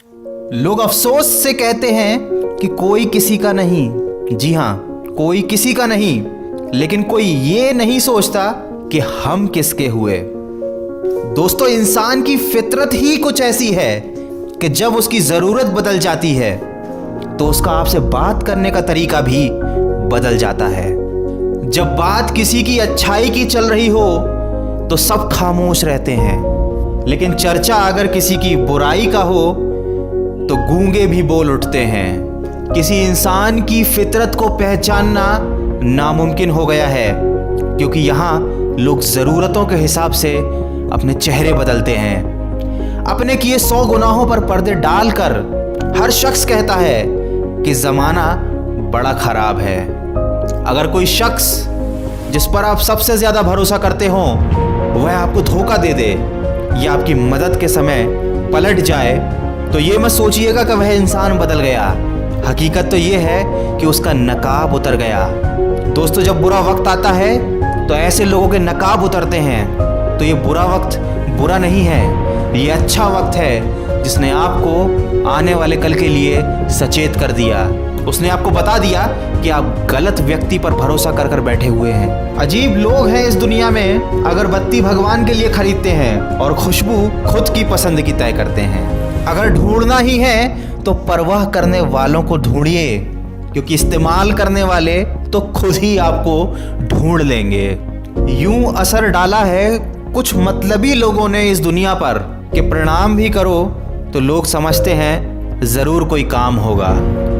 लोग अफसोस से कहते हैं कि कोई किसी का नहीं। जी हाँ, कोई किसी का नहीं, लेकिन कोई ये नहीं सोचता कि हम किसके हुए। दोस्तों, इंसान की फितरत ही कुछ ऐसी है कि जब उसकी ज़रूरत बदल जाती है तो उसका आपसे बात करने का तरीका भी बदल जाता है। जब बात किसी की अच्छाई की चल रही हो तो सब खामोश रहते हैं, लेकिन चर्चा अगर किसी की बुराई का हो तो गूंगे भी बोल उठते हैं। किसी इंसान की फितरत को पहचानना नामुमकिन हो गया है, क्योंकि यहाँ लोग ज़रूरतों के हिसाब से अपने चेहरे बदलते हैं। अपने किए 100 गुनाहों पर पर्दे डालकर हर शख्स कहता है कि ज़माना बड़ा ख़राब है। अगर कोई शख्स जिस पर आप सबसे ज़्यादा भरोसा करते हो वह आपको धोखा दे दे या आपकी मदद के समय पलट जाए तो ये मत सोचिएगा कि वह इंसान बदल गया। हकीकत तो ये है कि उसका नकाब उतर गया। दोस्तों, जब बुरा वक्त आता है तो ऐसे लोगों के नकाब उतरते हैं। तो ये बुरा वक्त बुरा नहीं है, ये अच्छा वक्त है जिसने आपको आने वाले कल के लिए सचेत कर दिया। उसने आपको बता दिया कि आप गलत व्यक्ति पर भरोसा कर कर बैठे हुए हैं। अजीब लोग हैं इस दुनिया में, अगरबत्ती भगवान के लिए खरीदते हैं और खुशबू खुद की पसंद की तय करते हैं। अगर ढूंढना ही है तो परवाह करने वालों को ढूंढिए, क्योंकि इस्तेमाल करने वाले तो खुद ही आपको ढूंढ लेंगे। यूं असर डाला है कुछ मतलबी लोगों ने इस दुनिया पर कि प्रणाम भी करो तो लोग समझते हैं जरूर कोई काम होगा।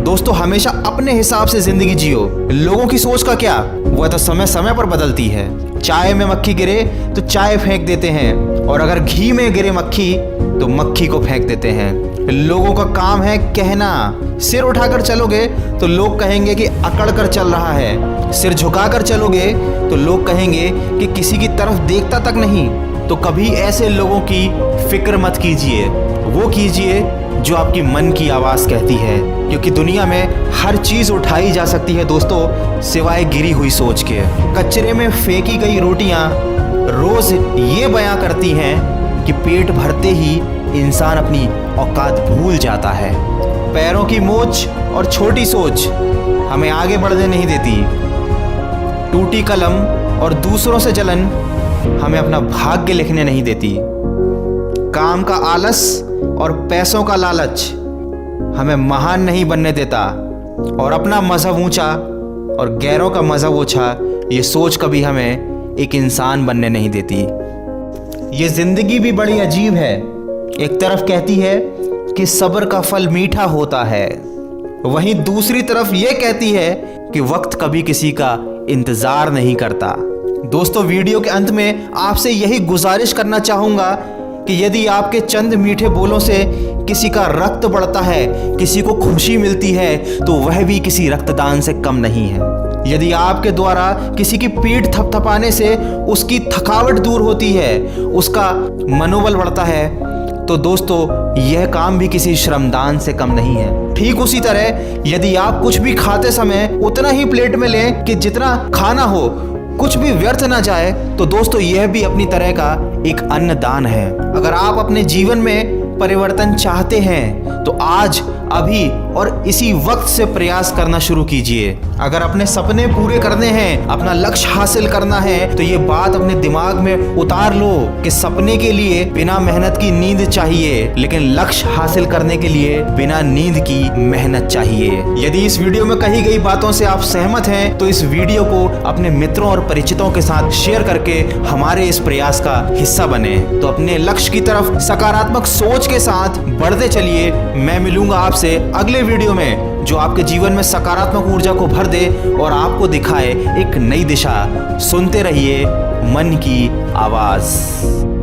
दोस्तों, हमेशा अपने हिसाब से जिंदगी जियो। लोगों की सोच का क्या, वह तो समय समय पर बदलती है। चाय में मक्खी गिरे तो चाय फेंक देते हैं, और अगर घी में गिरे मक्खी तो मक्खी को फेंक देते हैं। लोगों का काम है कहना। सिर उठाकर चलोगे तो लोग कहेंगे कि अकड़ कर चल रहा है। सिर झुकाकर चलोगे तो लोग कहेंगे कि किसी की तरफ देखता तक नहीं। तो कभी ऐसे लोगों की फिक्र मत कीजिए, वो कीजिए जो आपकी मन की आवाज़ कहती है, क्योंकि दुनिया में हर चीज़ उठाई जा सकती है दोस्तों, सिवाय गिरी हुई सोच के। कचरे में फेंकी गई रोटियां रोज़ ये बयां करती हैं कि पेट भरते ही इंसान अपनी औकात भूल जाता है। पैरों की मोच और छोटी सोच हमें आगे बढ़ने नहीं देती। टूटी कलम और दूसरों से जलन हमें अपना भाग्य लिखने नहीं देती। काम का आलस और पैसों का लालच हमें महान नहीं बनने देता, और अपना मजहब ऊंचा और गैरों का मजहब ओछा ये सोच कभी हमें एक इंसान बनने नहीं देती। ये जिंदगी भी बड़ी अजीब है। एक तरफ कहती है कि सब्र का फल मीठा होता है, वहीं दूसरी तरफ ये कहती है कि वक्त कभी किसी का इंतजार नहीं करता। दोस्तों, वीडियो के अंत में आपसे यही गुजारिश करना चाहूँगा कि यदि आपके चंद मीठे बोलों से किसी का रक्त बढ़ता है, किसी को खुशी मिलती है, तो वह भी किसी रक्तदान से कम नहीं है। यदि आपके द्वारा किसी की पीठ थपथपाने से उसकी थकावट दूर होती है, उसका मनोबल बढ़ता है, तो दोस्तों यह काम भी किसी श्रमदान से कम नहीं है। ठीक उसी तरह यदि आप कुछ भी खाते समय उतना ही प्लेट में लें कि जितना खाना हो, कुछ भी व्यर्थ ना जाए, तो दोस्तों यह भी अपनी तरह का एक अन्नदान है। अगर आप अपने जीवन में परिवर्तन चाहते हैं तो आज, अभी और इसी वक्त से प्रयास करना शुरू कीजिए। अगर अपने सपने पूरे करने हैं, अपना लक्ष्य हासिल करना है, तो ये बात अपने दिमाग में उतार लो कि सपने के लिए बिना मेहनत की नींद चाहिए, लेकिन लक्ष्य हासिल करने के लिए बिना नींद की मेहनत चाहिए। यदि इस वीडियो में कही गई बातों से आप सहमत हैं तो इस वीडियो को अपने मित्रों और परिचितों के साथ शेयर करके हमारे इस प्रयास का हिस्सा बने। तो अपने लक्ष्य की तरफ सकारात्मक सोच के साथ बढ़ते चलिए। मैं मिलूंगा आपसे अगले वीडियो में, जो आपके जीवन में सकारात्मक ऊर्जा को भर दे और आपको दिखाए एक नई दिशा। सुनते रहिए मन की आवाज़।